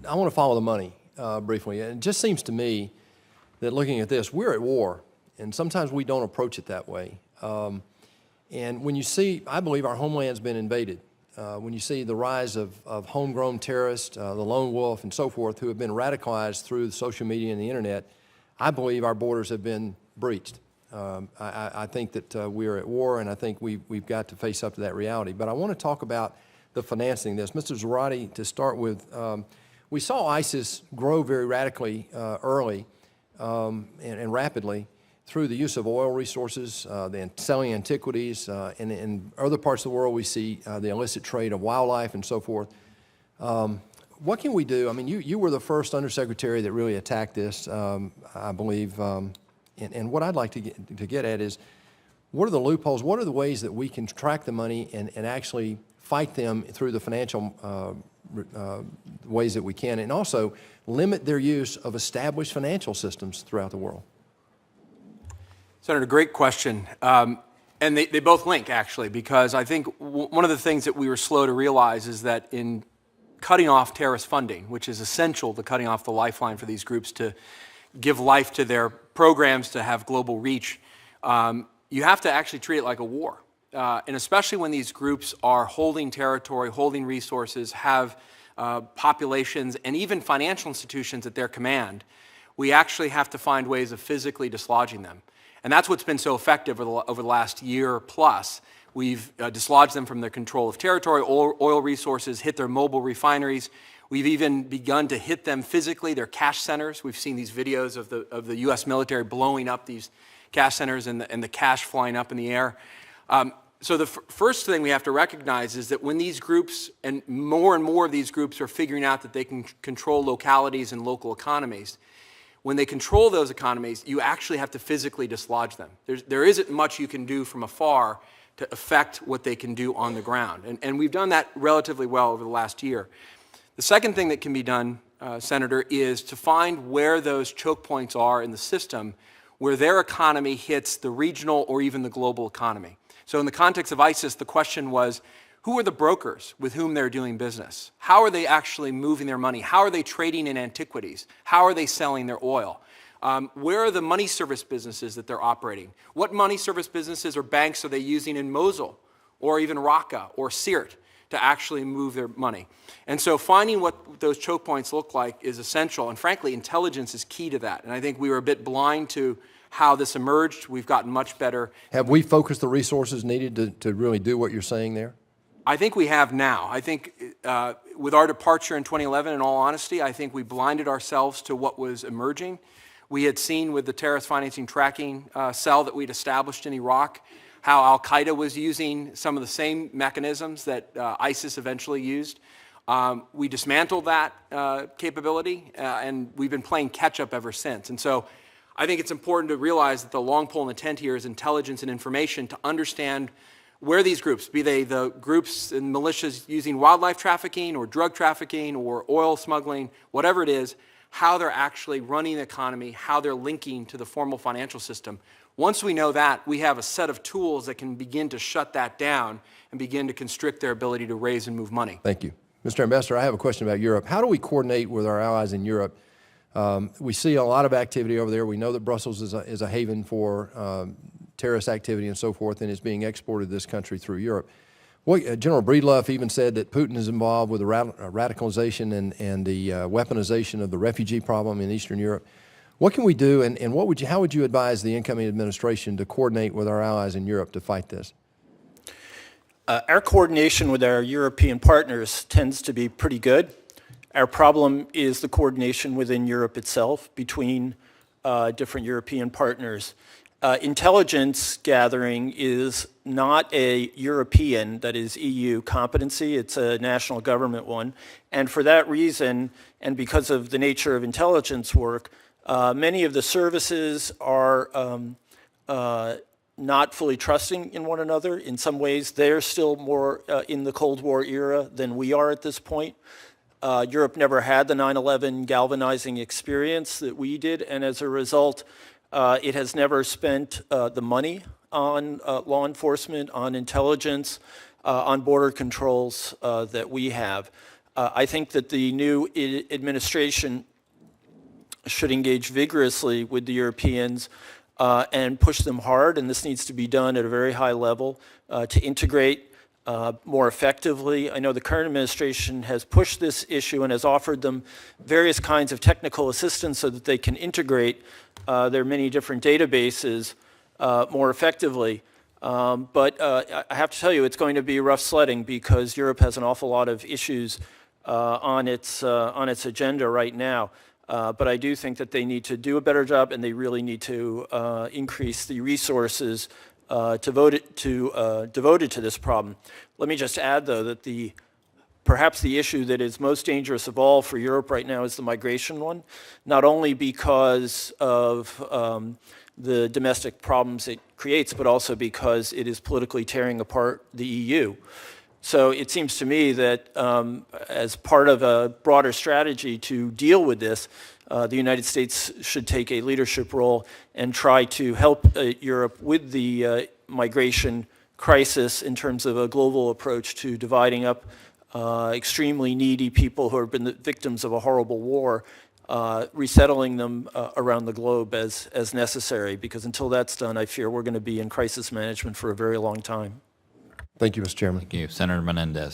I want to follow the money briefly. It just seems to me that looking at this, we're at war, and sometimes we don't approach it that way. And when you see, I believe our homeland's been invaded. When you see the rise of homegrown terrorists, the lone wolf and so forth, who have been radicalized through social media and the internet, I believe our borders have been breached. I think that we're at war, and I think we've got to face up to that reality. But I want to talk about the financing of this. Mr. Zarate, to start with, we saw ISIS grow very radically early and rapidly through the use of oil resources, selling antiquities, and in other parts of the world we see the illicit trade of wildlife and so forth. What can we do? I mean, you were the first undersecretary that really attacked this, I believe, and what I'd like to get at is, what are the loopholes? What are the ways that we can track the money and actually fight them through the financial ways that we can, and also limit their use of established financial systems throughout the world? Senator, great question. And they both link, actually, because I think one of the things that we were slow to realize is that in cutting off terrorist funding, which is essential to cutting off the lifeline for these groups to give life to their programs, to have global reach, you have to actually treat it like a war. And especially when these groups are holding territory, holding resources, have populations and even financial institutions at their command, we actually have to find ways of physically dislodging them. And that's what's been so effective over the last year plus. We've dislodged them from their control of territory, oil resources, hit their mobile refineries. We've even begun to hit them physically, their cash centers. We've seen these videos of the U.S. military blowing up these cash centers and the cash flying up in the air. So the first thing we have to recognize is that when these groups, and more of these groups are figuring out that they can control localities and local economies, when they control those economies, you actually have to physically dislodge them. There isn't much you can do from afar to affect what they can do on the ground. And we've done that relatively well over the last year. The second thing that can be done, Senator, is to find where those choke points are in the system where their economy hits the regional or even the global economy. So in the context of ISIS, the question was, who are the brokers with whom they're doing business? How are they actually moving their money? How are they trading in antiquities? How are they selling their oil? Where are the money service businesses that they're operating? What money service businesses or banks are they using in Mosul or even Raqqa or Sirte to actually move their money? And so finding what those choke points look like is essential. And frankly, intelligence is key to that. And I think we were a bit blind to how this emerged. We've gotten much better. Have we focused the resources needed to really do what you're saying there? I think we have now. I think with our departure in 2011, in all honesty, I think we blinded ourselves to what was emerging. We had seen with the terrorist financing tracking cell that we'd established in Iraq, how al-Qaeda was using some of the same mechanisms that ISIS eventually used. We dismantled that capability, and we've been playing catch-up ever since. And so I think it's important to realize that the long pole in the tent here is intelligence and information to understand where these groups, be they the groups and militias using wildlife trafficking or drug trafficking or oil smuggling, whatever it is, how they're actually running the economy, how they're linking to the formal financial system. Once we know that, we have a set of tools that can begin to shut that down and begin to constrict their ability to raise and move money. Thank you. Mr. Ambassador, I have a question about Europe. How do we coordinate with our allies in Europe? We see a lot of activity over there. We know that Brussels is a haven for terrorist activity and so forth, and is being exported to this country through Europe. General Breedlove even said that Putin is involved with the radicalization and the weaponization of the refugee problem in Eastern Europe. What can we do, and how would you advise the incoming administration to coordinate with our allies in Europe to fight this? Our coordination with our European partners tends to be pretty good. Our problem is the coordination within Europe itself between different European partners. Intelligence gathering is not a European, that is EU, competency. It's a national government one. And for that reason, and because of the nature of intelligence work, many of the services are not fully trusting in one another. In some ways, they're still more in the Cold War era than we are at this point. Europe never had the 9/11 galvanizing experience that we did, and as a result, it has never spent the money on law enforcement, on intelligence, on border controls that we have. I think that the new administration should engage vigorously with the Europeans and push them hard, and this needs to be done at a very high level to integrate more effectively. I know the current administration has pushed this issue and has offered them various kinds of technical assistance so that they can integrate their many different databases more effectively. But I have to tell you, it's going to be rough sledding because Europe has an awful lot of issues on its agenda right now. But I do think that they need to do a better job, and they really need to increase the resources devoted to this problem. Let me just add, though, that perhaps the issue that is most dangerous of all for Europe right now is the migration one, not only because of the domestic problems it creates, but also because it is politically tearing apart the EU. So it seems to me that as part of a broader strategy to deal with this, the United States should take a leadership role and try to help Europe with the migration crisis in terms of a global approach to dividing up extremely needy people who have been the victims of a horrible war, resettling them around the globe as necessary, because until that's done, I fear we're going to be in crisis management for a very long time. Thank you, Mr. Chairman. Thank you. Senator Menendez.